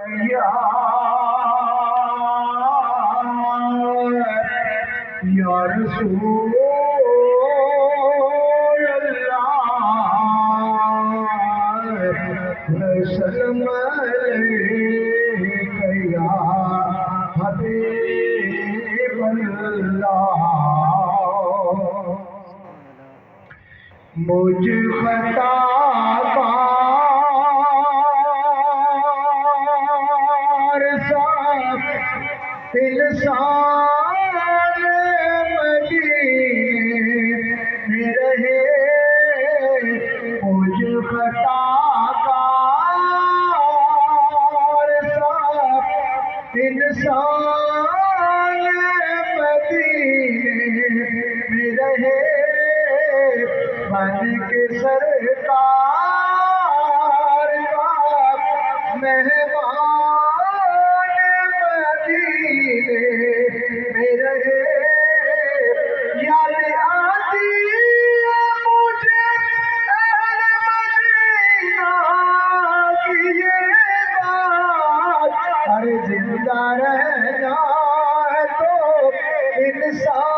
या रसूल अल्लाह सल्लम अलैका या हबीब अल्लाह। मुझ खता इंसान मदीने में रहे, मुझ खताकार सब इंसान मदीने में रहे, बन के सरकार का मेहमान में रहे। याद आती मुझे अहले मदीना की ये बात, अरे जिंदा रहना है तो इंसान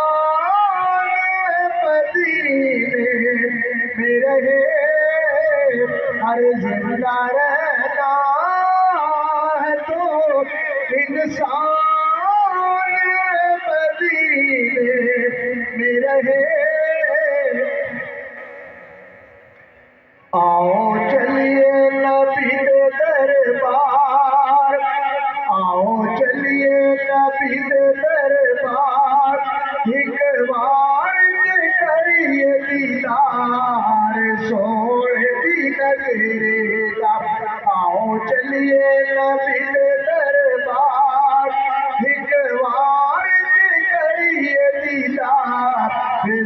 मदीने में रहे, अरे जिंदा रहना है तो इंसान में रहे। आओ चलिए नबी दे दरबार, आओ चलिए नबी दे दरबार, एक बार करिए दीदार सोने दी नगरी दा। आओ चलिए नबी दे दरबार, एक बार करिए दीदार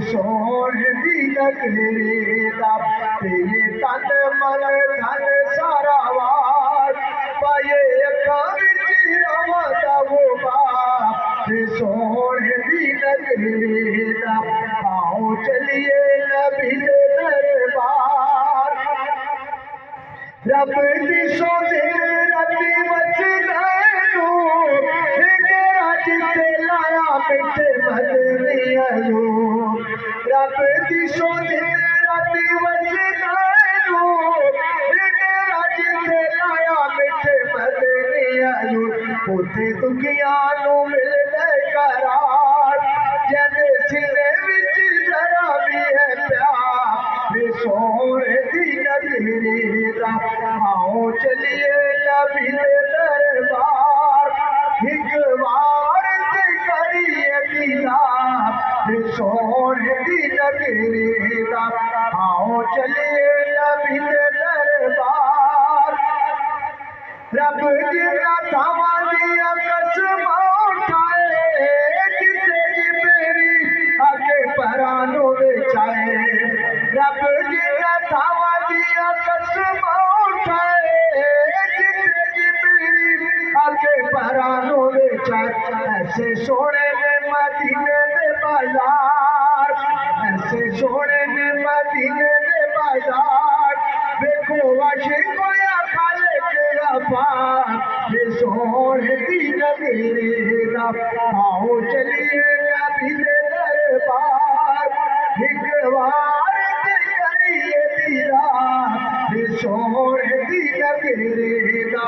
सोने दी नगरी दा। ये तन मन धन सारा वार पाए अखा विच रवंदा वो बाप सोने दी नगरी दा। आओ चलिए नबी दे दरबार, रब दी सोने रबी वसदा जिते लाया मिठे मदनिया रब दी सोने रबी वसदा जिते लाया मिठे मदनिया उथे दुखिया मिलने करार, जैसे सीने विच जरा भी है प्यार सोने दी नगरी दा। आओ चलिए नबी दे दरबार, एक बार करिए दीदार सोने दी नगरी दा। आओ चलिए नबी दे दरबार, रब जिन्ना थावा दिया कसम उठाए, जिते मेरी आगे परानो बेचाए, रब जिन्ना थावा दिया कसम उठाए, जिते मेरी आगे परानो बेचाए। ऐसे सोने ने मदीने दे बाजार, ऐसे सोने ने मदीने दे बाजार, देखो आशिक होया खाले तेरा पार सोने दी नगरी दा। आओ चलिए नबी दे दरबार, एक बार करिए दीदार सोने दी नगरी दा।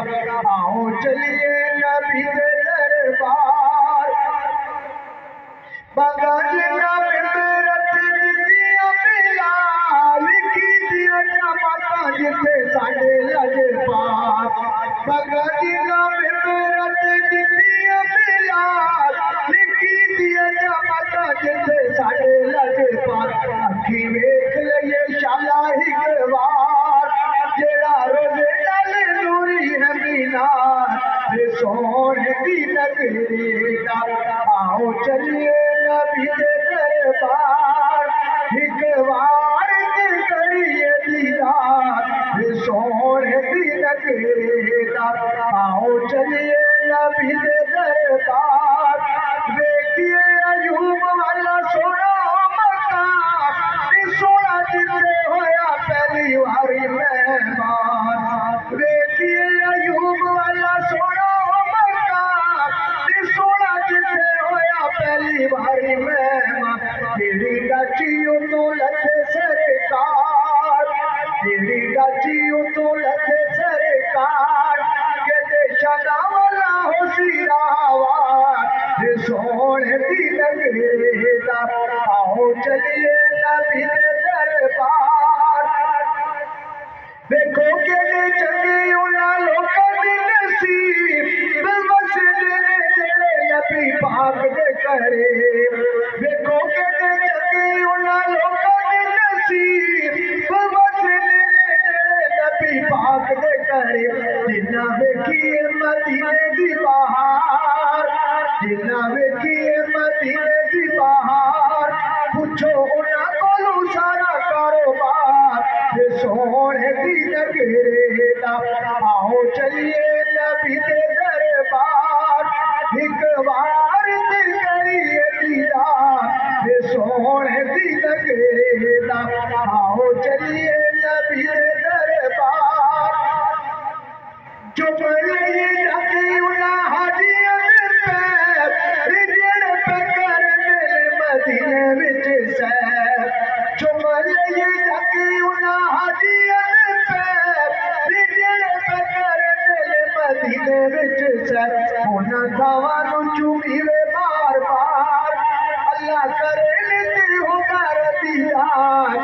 आओ चलिए नबी दे दरबार, बगा जिना बिरत दिया पिला लिखी दिया जमाता जिथे साडे लजपात, बगा जिना बिरत दिया पिला लिखी दिया जमाता जिथे साडे लजपात। अखी वेख लइए शाला एक बार, जेड़ा रोजे नाल नूरी है मीनार सोने दी नगरी दा। आओ चलिए नबी दे दरबार, एक बार करिए दीदार सोने दी नगरी दा। आओ चलिए नबी दे दरबार, देखिए अयूब वाला सोना मकान सोना जिते होया पहली बारी मेहमान, देखिए अयूब वाला मदीने दी बहार जिन्ना वेखिए मदीने दी बहार पुछो उन्हां कोलों सारा कारोबार ते सोने दी नगरे दा आओ चलिए नबी दे दरबार एक बार ते करिए दीदार ते सोने दी नगरे दा आओ चलिए नबी दे दरबार चुमले जाके उना हाजिया दे पैर रिजड़ पे करने मदीने विच सैर चुमले जाके उना हाजिया दे पैर रिजड़ पे करने मदीने विच सैर उना दावां नू चूमीवे बार बार अल्लाह करे लेते हो कर दीदार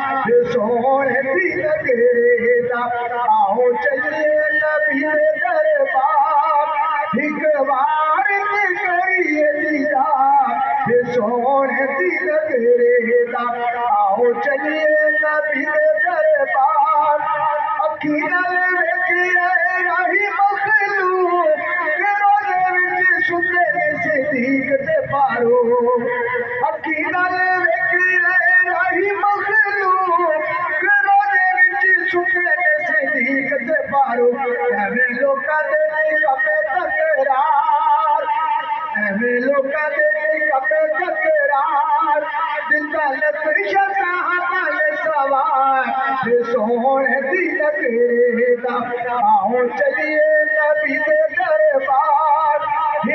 सोने दी नगरे दा आओ चलिए नबी दे दरबार एक बार ते करिए दीदार सोने दी नगरे दा आओ चलिए नबी दे दरबार अखी नाल वेखिए राही मखलूक के रोज़े विच सुते ने सिद्दीक ते फारूक अखी नाल वेखिए राही मखलूक के रोज़े विच सुते ने सिद्दीक ते फारूक एवें लोकां दे नहीं कपे तकरार एवें लोकां दे नहीं कपे तकरार दिता लख्शा साहबा ने सवार सोने दी नगरे दा आओ चलिए नबी दे दरबार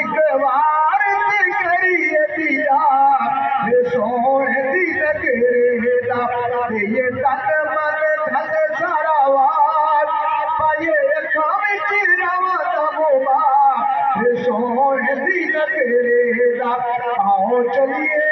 एक बार ते करिए दीदार सोने दी नगरे दा ये तन मन धन सारा वार पाए अखां विच रवा दा मुबार सोने दी नगरे दा आओ चलिए